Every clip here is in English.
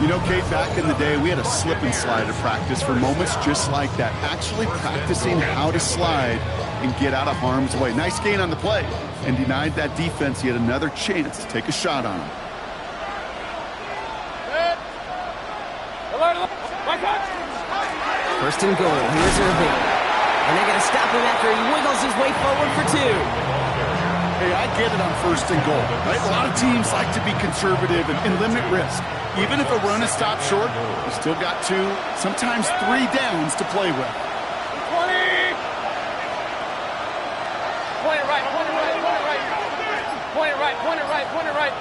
You know, Kate, back in the day, we had a slip and slide at practice for moments just like that. Actually practicing how to slide and get out of harm's way. Nice gain on the play, and denied that defense yet another chance to take a shot on him. First and goal. Here's Irving. And they're going to stop him after he wiggles his way forward for 2. Hey, I get it on first and goal, right? A lot of teams like to be conservative and limit risk. Even if a run is stopped short, you still got 2, sometimes 3 downs to play with. 20! Point it right, point it right, point it right. Point it right, point it right, point it right.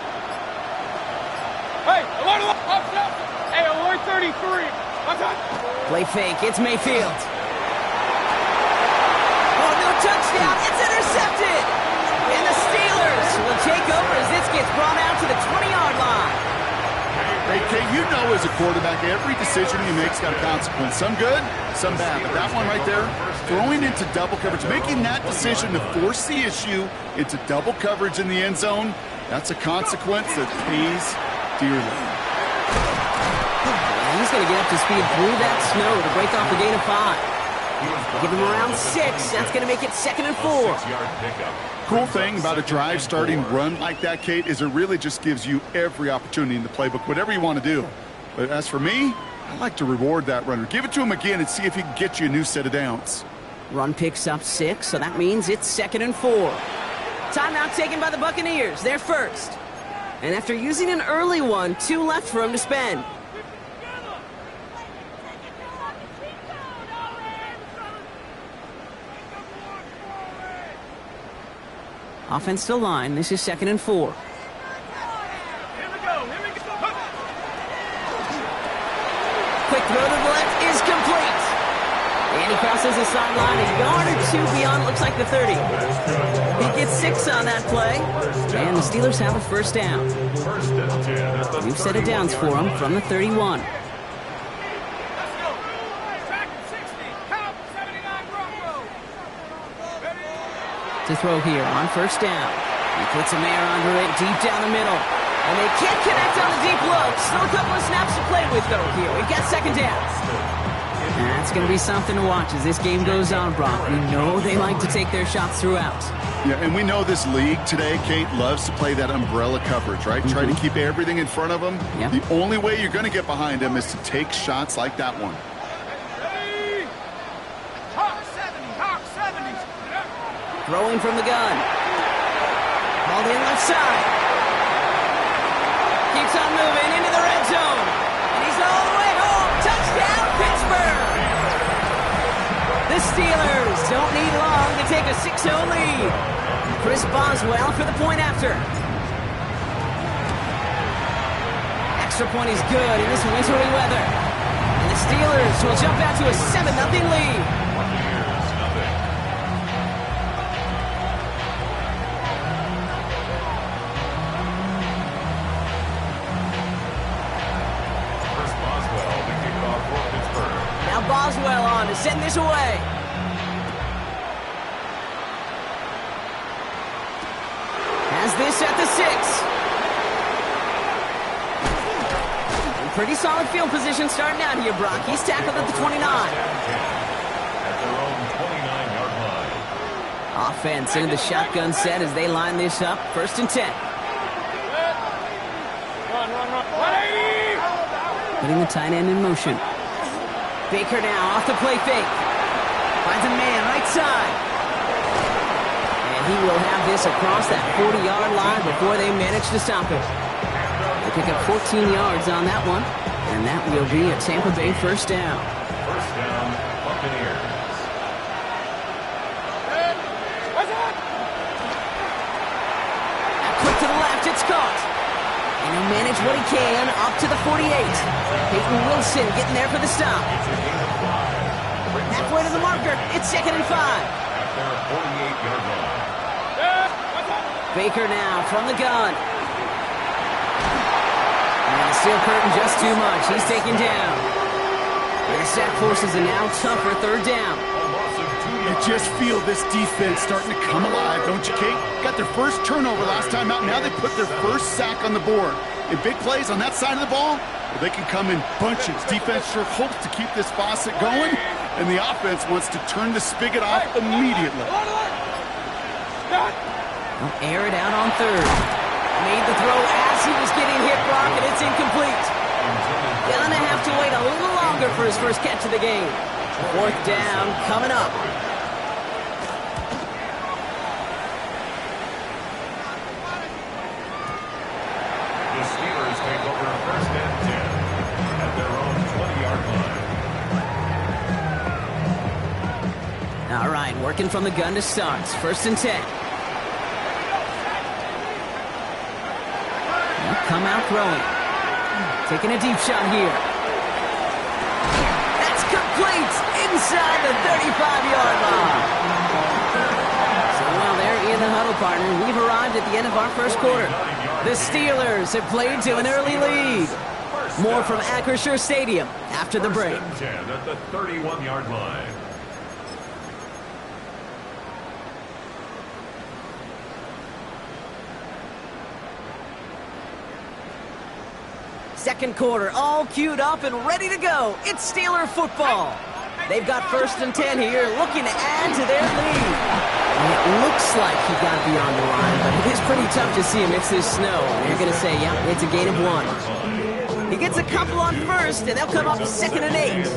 Hey, alert, up, up. Hey, alert 33. Play fake, it's Mayfield. Oh, no touchdown, it's intercepted! And the Steelers will take over as this gets brought out to the 20-yard line. Hey, Kate, you know as a quarterback, every decision you make's got a consequence. Some good, some bad. But that one right there, throwing into double coverage, making that decision to force the issue into double coverage in the end zone, that's a consequence that pays dearly. He's going to get up to speed through that snow to break off the gain of 5. Give him around 6. That's going to make it 2nd and 4. Cool thing about a drive starting run like that, Kate, is it really just gives you every opportunity in the playbook, whatever you want to do. But as for me, I like to reward that runner. Give it to him again and see if he can get you a new set of downs. Run picks up 6, so that means it's 2nd and 4. Timeout taken by the Buccaneers. They're first. And after using an early one, 2 left for him to spend. Offense to line. This is 2nd and 4. Quick throw to the left is complete. And he crosses the sideline a yard or 2 beyond, looks like the 30. He gets 6 on that play. And the Steelers have a first down. We've set of downs for them from the 31. To throw here on first down. He puts a man under it deep down the middle. And they can't connect on the deep look. Still a couple of snaps to play with, though, here. We've got 2nd down. That's going to be something to watch as this game goes on, Brock. We know they like to take their shots throughout. Yeah, and we know this league today, Kate, loves to play that umbrella coverage, right? Try to keep everything in front of them. Yep. The only way you're going to get behind them is to take shots like that one. Throwing from the gun. Called in left side. Keeps on moving into the red zone. And he's all the way home. Touchdown, Pittsburgh! The Steelers don't need long to take a 6-0 lead. Chris Boswell for the point after. Extra point is good in this wintry weather. And the Steelers will jump out to a 7-0 lead. Boswell on to send this away. Has this at the 6. And pretty solid field position starting out here, Brock. He's tackled at the 29. At their own 29-yard line. Offense into the shotgun set as they line this up. 1st and 10. Putting the tight end in motion. Baker now off the play fake. Finds a man right side. And he will have this across that 40-yard line before they manage to stop it. They pick up 14 yards on that one. And that will be a Tampa Bay first down. First down, Buccaneers. Quick to the left, it's caught. And he'll manage what he can up to the 48. Peyton Wilson getting there for the stop. Halfway to the marker. It's 2nd and 5. At their 48-yard line. Baker now from the gun. And the steel curtain just too much. He's taken down. And the sack forces a now tougher 3rd down. You just feel this defense starting to come alive, don't you, Kate? Got their first turnover last time out. Now they put their first sack on the board. In big plays on that side of the ball, They can come in bunches. Defense sure hopes to keep this faucet going, and the offense wants to turn the spigot off immediately. They'll air it out on third. Made the throw as he was getting hit, Brock, and it's incomplete. Gonna have to wait a little longer for his first catch of the game. Fourth down coming up. The Steelers take over first and 10 at their own 20-yard line. All right, working from the gun to start. First and 10. They'll come out throwing. Taking a deep shot here. That's complete inside the 35-yard line. So while they're in the huddle, partner, we've arrived at the end of our first quarter. The Steelers have played to an early lead. More from Acrisure Stadium after the break. First and 10 at the 31-yard line. Second quarter, all queued up and ready to go. It's Steeler football. They've got first and 10 here, looking to add to their lead. And it looks like he got beyond the line, but it is pretty tough to see amidst this snow. They're going to say, yeah, it's a gain of 1. He gets a couple on first, and they'll come up second and 8.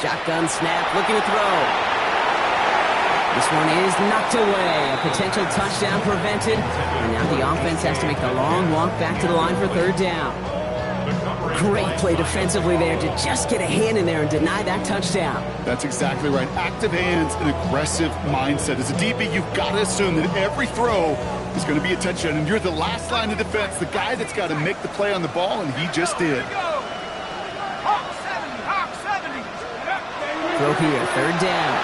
Shotgun snap, looking to throw. This one is knocked away. A potential touchdown prevented. And now the offense has to make the long walk back to the line for third down. Great play defensively there to just get a hand in there and deny that touchdown. That's exactly right. Active hands and aggressive mindset. As a DB, you've got to assume that every throw is going to be a touchdown. And you're the last line of defense, the guy that's got to make the play on the ball, and he just did. Throw here, third down.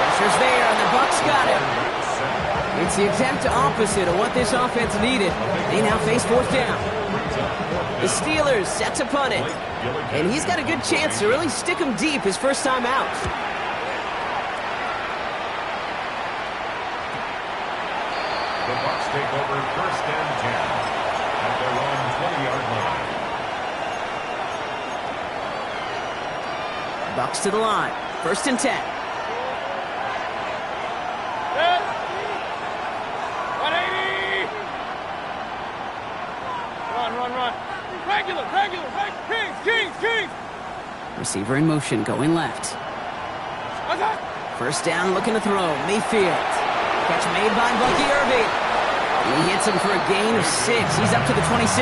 Pressure's there, and the Bucks got him. It's the attempt opposite of what this offense needed. They now face fourth down. The Steelers set to punt it. And he's got a good chance to really stick him deep his first time out. The Bucks take over first and 10 at their own 20-yard line. Bucks to the line. First and 10. 180! Run. Regular. Kings. Receiver in motion, going left. What's that? First down, looking to throw. Mayfield. Catch made by Bucky Irving. He hits him for a gain of 6. He's up to the 26.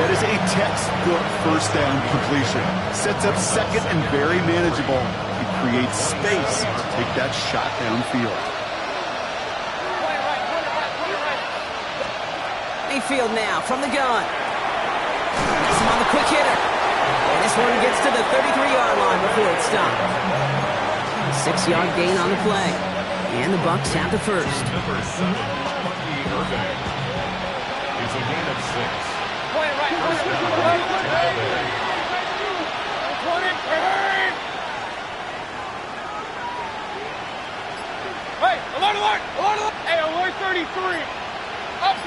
That is a textbook first down completion. Sets up second and very manageable. He creates space to take that shot downfield. Point it right. Mayfield now from the gun. That's him on the quick hitter. And this one gets to the 33-yard line before it's stopped. 6-yard gain on the play. And the Bucks have the first. Number 7, Bucky Irving. It's a gain of 6. Point it right. Hey, alert! Hey, alert 33. Up.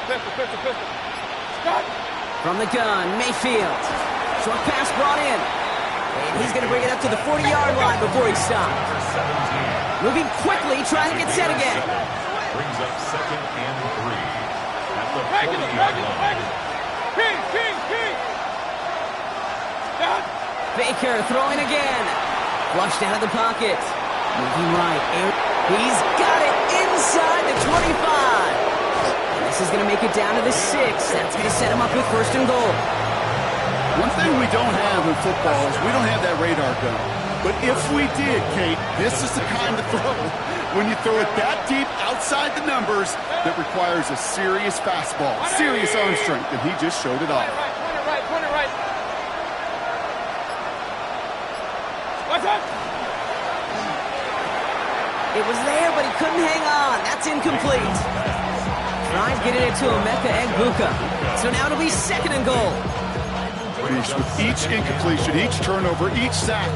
Pistol. Stop. From the gun, Mayfield. Short pass brought in. And he's going to bring it up to the 40-yard line before he stops. Moving quickly, trying to get set again. Brings up second and 3 at the 40-yard line. King. Stop. Baker throwing again. Flushed out of the pocket. Moving right. He's got it inside the 25. This is going to make it down to the 6. That's going to set him up with first and goal. One thing we don't have in football is we don't have that radar gun. But if we did, Kate, this is the kind of throw when you throw it that deep outside the numbers that requires a serious fastball, serious arm strength, and he just showed it off. Point it right. What's up? It was there, but he couldn't hang on. That's incomplete. Tried getting it to Emeka Egbuka. So now it'll be second and goal. Beast, with each incompletion, each turnover, each sack,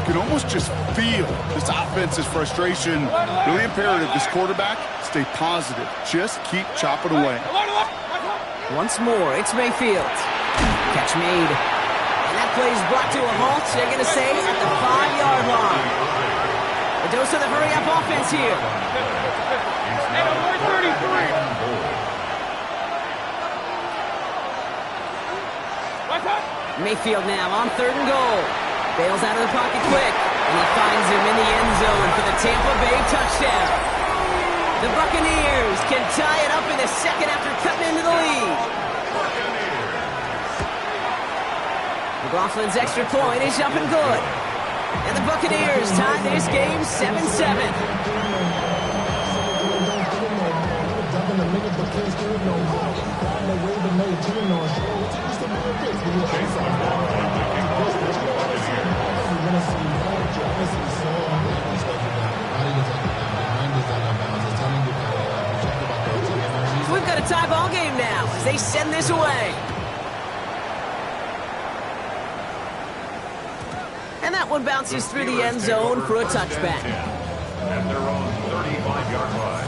you can almost just feel this offense's frustration. Really imperative, this quarterback, stay positive. Just keep chopping away. Once more, it's Mayfield. Catch made. And that play is brought to a halt, they're going to say, at the 5-yard line. A dose of the hurry-up offense here. Hey, number 33. Mayfield now on 3rd and goal. Bails out of the pocket quick, and he finds him in the end zone for the Tampa Bay touchdown. The Buccaneers can tie it up in a second after cutting into the lead. McLaughlin's extra point is up and good. And the Buccaneers tie this game 7-7. So we've got a tie ball game now as they send this away. And that one bounces through the end zone for a touchback. And they're on 35-yard line.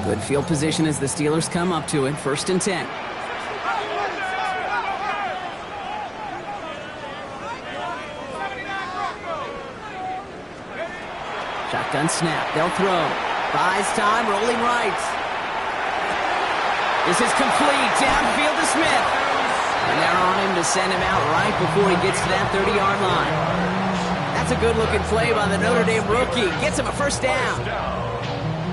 Good field position as the Steelers come up to it. 1st and 10. Shotgun snap. They'll throw. Buys time. Rolling right. This is complete. Downfield to Smith. And they're on him to send him out right before he gets to that 30-yard line. That's a good-looking play by the Notre Dame rookie. Gets him a 1st down.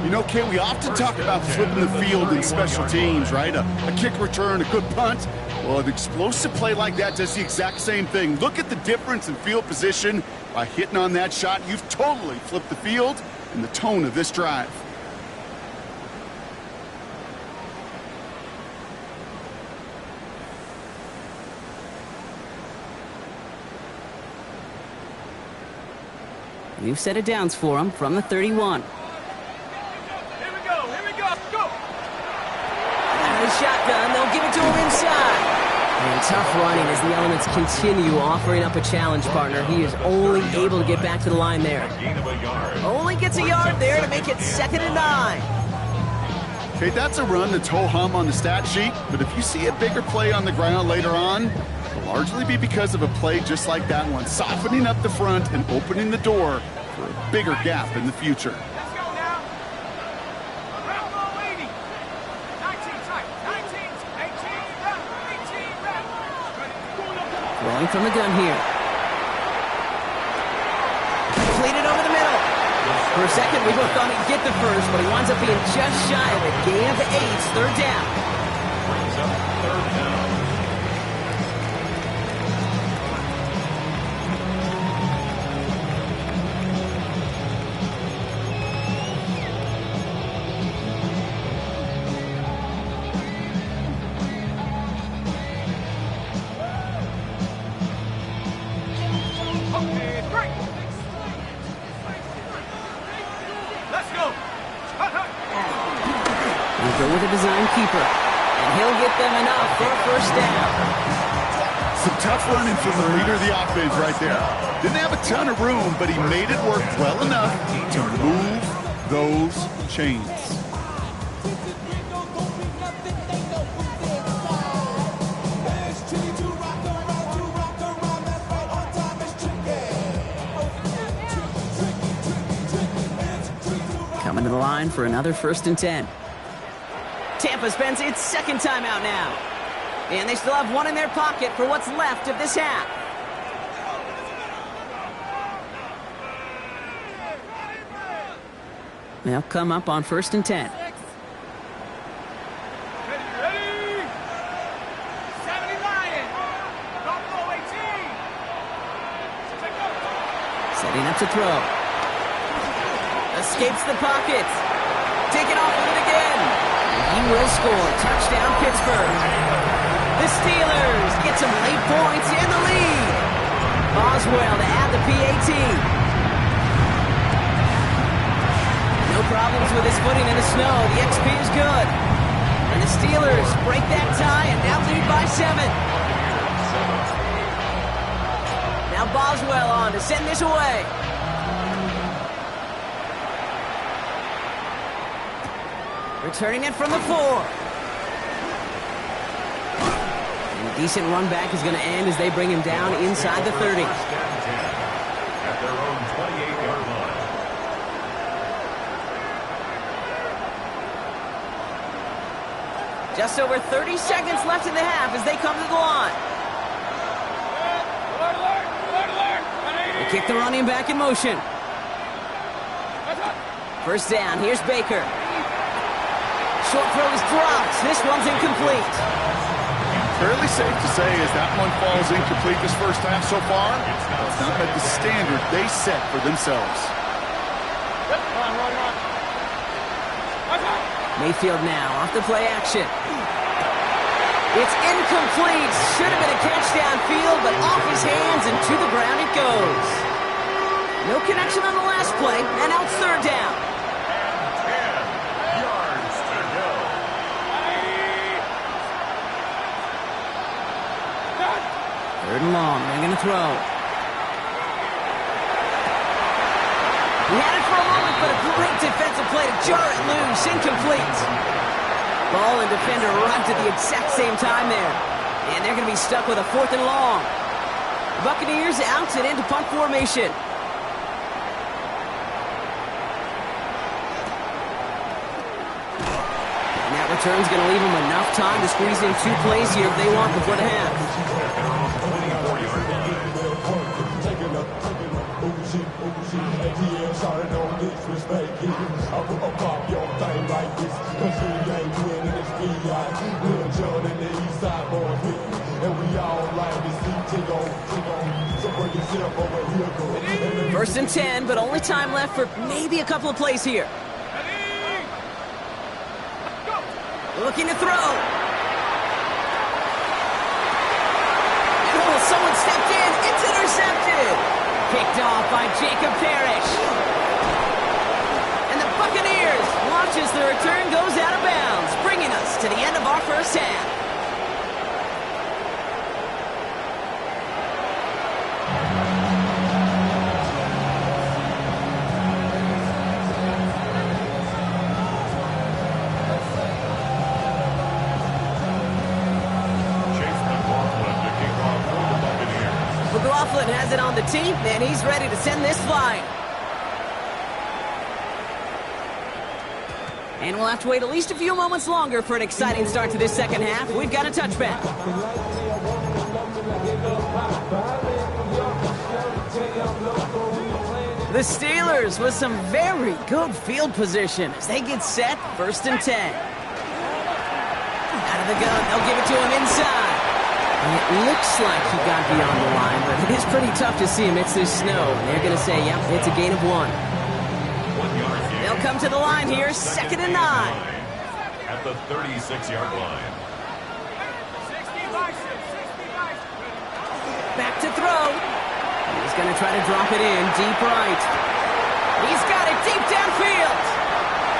You know, Kate, we often talk about flipping the field in special teams, right? A kick return, a good punt. Well, an explosive play like that does the exact same thing. Look at the difference in field position. By hitting on that shot, you've totally flipped the field and the tone of this drive. New set of downs for him from the 31. Shotgun, they'll give it to him inside. And tough running as the elements continue offering up a challenge partner. He is only able to get back to the line there. Only gets a yard there to make it 2nd and 9. Okay, that's a run that's ho-hum on the stat sheet, but if you see a bigger play on the ground later on, it'll largely be because of a play just like that one, softening up the front and opening the door for a bigger gap in the future. Rolling from the gun here. Completed over the middle. For a second, we both thought he'd get the first, but he winds up being just shy of a gain of 8. 3rd down. Brings up 3rd down. With a design keeper, and he'll get them enough for a 1st down. Some tough running from the leader of the offense right there. Didn't have a ton of room, but he made it work well enough to move those chains. Coming to the line for another 1st and 10. Tampa spends its 2nd timeout now. And they still have one in their pocket for what's left of this half. They'll come up on 1st and 10. Ready? 70 Lion. Buffalo 18. Setting up to throw. Escapes the pocket. Take it off with it again. He will score. Touchdown, Pittsburgh. The Steelers get some late points in the lead. Boswell to add the PAT. No problems with his footing in the snow. The XP is good. And the Steelers break that tie and now lead by 7. Now Boswell on to send this away. Returning it from the 4. And a decent run back is going to end as they bring him down inside the 30. First and 10 at their own 28-yard line. Just over 30 seconds left in the half as they come to the line. They kick the running back in motion. First down, here's Baker. Short throw is dropped. This one's incomplete. Fairly safe to say as that one falls incomplete this first half so far, it's not met the standard they set for themselves. Mayfield now off the play action. It's incomplete. Should have been a catch downfield, but off his hands and to the ground it goes. No connection on the last play, and now it's third down. 10 yards to go. Third and long. They're going to throw. He had it for a moment, but a great defensive play to jar it loose. Incomplete. Ball and defender arrived at the exact same time there. And they're going to be stuck with a 4th and long. Buccaneers out and into punt formation. And that return's going to leave them enough time to squeeze in 2 plays here if they want before the half. First and 10, but only time left for maybe a couple of plays here. Looking to throw. Oh, someone stepped in. It's intercepted. Picked off by Jacob Parrish. And the Buccaneers watch as the return goes out of bounds, bringing us to the end of our first half. McLaughlin has it on the tee, and he's ready to send this flying. And we'll have to wait at least a few moments longer for an exciting start to this second half. We've got a touchback. The Steelers with some very good field position as they get set, 1st and 10. Out of the gun, they'll give it to him inside. And it looks like he got beyond the line, but it is pretty tough to see amidst this snow. And they're going to say, yep, it's a gain of 1. They'll come to the line here, 2nd and 9. At the 36-yard line. Back to throw. He's going to try to drop it in deep right. He's got it deep downfield.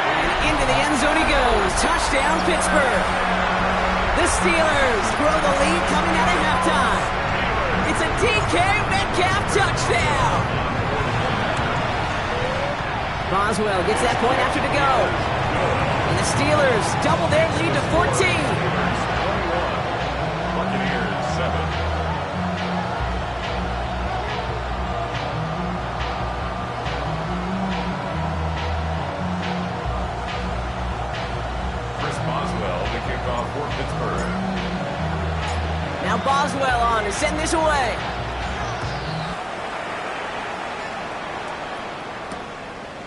And into the end zone he goes. Touchdown, Pittsburgh. The Steelers grow the lead coming out of halftime. It's a DK Metcalf touchdown. Boswell gets that point after to go. And the Steelers double their lead to 14. Buccaneers 7. Chris Boswell to kick off for Pittsburgh. Now Boswell on to send this away.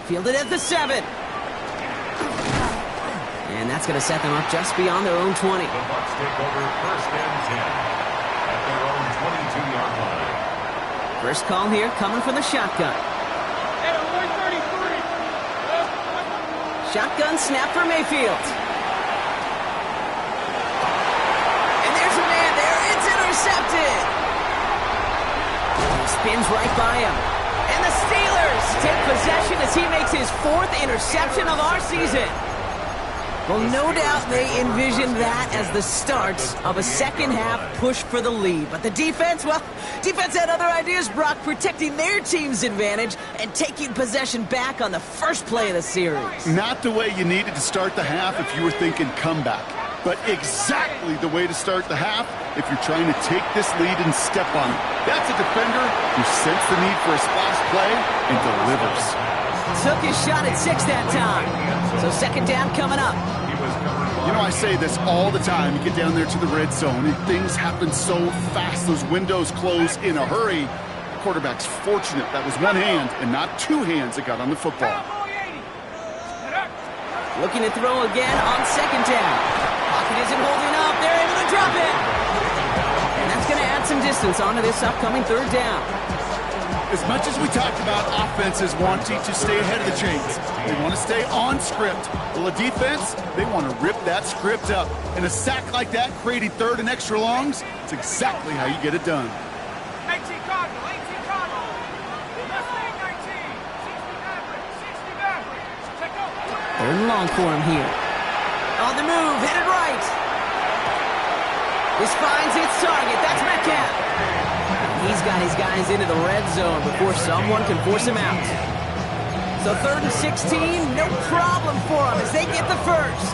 Fielded at the 7. And that's going to set them up just beyond their own 20. The Bucks take over 1st and 10 at their own 22-yard line. First call here coming from the shotgun. Shotgun snap for Mayfield. And there's a man intercepted. He spins right by him. And the Steelers take possession as he makes his 4th interception of our season. Well, no doubt they envisioned that as the start of a second-half push for the lead. But the defense, well, defense had other ideas, Brock, protecting their team's advantage and taking possession back on the first play of the series. Not the way you needed to start the half if you were thinking comeback, but exactly the way to start the half if you're trying to take this lead and step on it. That's a defender who sensed the need for a splash play and delivers. Took his shot at 6 that time. So second down coming up. You know, I say this all the time. You get down there to the red zone, and things happen so fast. Those windows close in a hurry. The quarterback's fortunate that was one hand and not 2 hands that got on the football. Looking to throw again on second down. Pocket isn't holding up. They're able to drop it. And that's going to add some distance onto this upcoming third down. As much as we talked about offenses wanting to stay ahead of the chains, they want to stay on script. Well, a defense, they want to rip that script up. And a sack like that, creating 3rd and extra longs, it's exactly how you get it done. 18 Cardinal, 18 Cardinal. Left wing 19, 60 average. Check out. 3rd and long for him here. On the move, headed right. This finds its target. That's Metcalf. He's got his guys into the red zone before someone can force him out. So 3rd and 16, no problem for him as they get the first.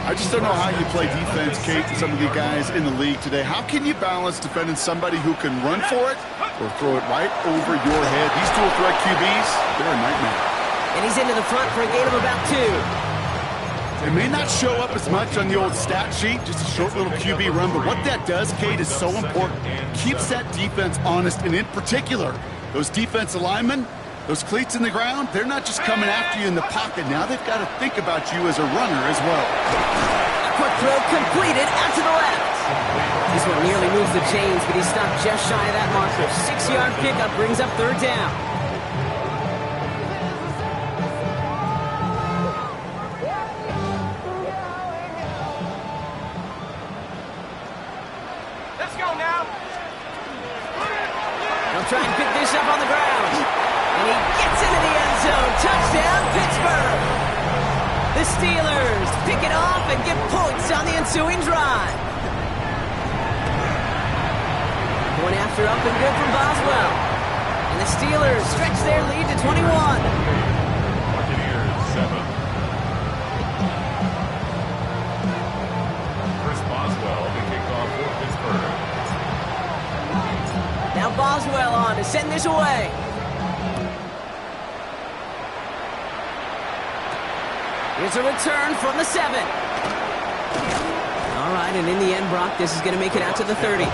I just don't know how you play defense, Kate, to some of the guys in the league today. How can you balance defending somebody who can run for it or throw it right over your head? These dual threat QBs, they're a nightmare. And he's into the front for a gain of about 2. It may not show up as much on the old stat sheet, just a short little QB run, but what that does, Kate, is so important. Keeps that defense honest, and in particular, those defensive linemen, those cleats in the ground, they're not just coming after you in the pocket. Now they've got to think about you as a runner as well. A quick throw completed out to the left. This one nearly moves the chains, but he stopped just shy of that marker. 6-yard pickup brings up 3rd down. Try and pick this up on the ground. And he gets into the end zone. Touchdown, Pittsburgh. The Steelers pick it off and get points on the ensuing drive. Going after up and good from Boswell. And the Steelers stretch their lead to 21. Buccaneers 7. Chris Boswell to kick off for Pittsburgh. Now Boswell on to send this away. Here's a return from the 7. All right, and in the end, Brock, this is going to make it out to the 30.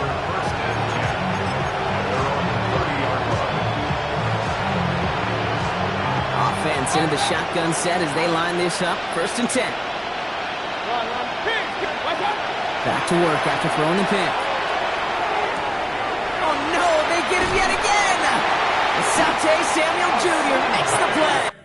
Offense into the shotgun set as they line this up. 1st and 10. Back to work after throwing the pick. Get him yet again. Asante Samuel Jr. makes the play.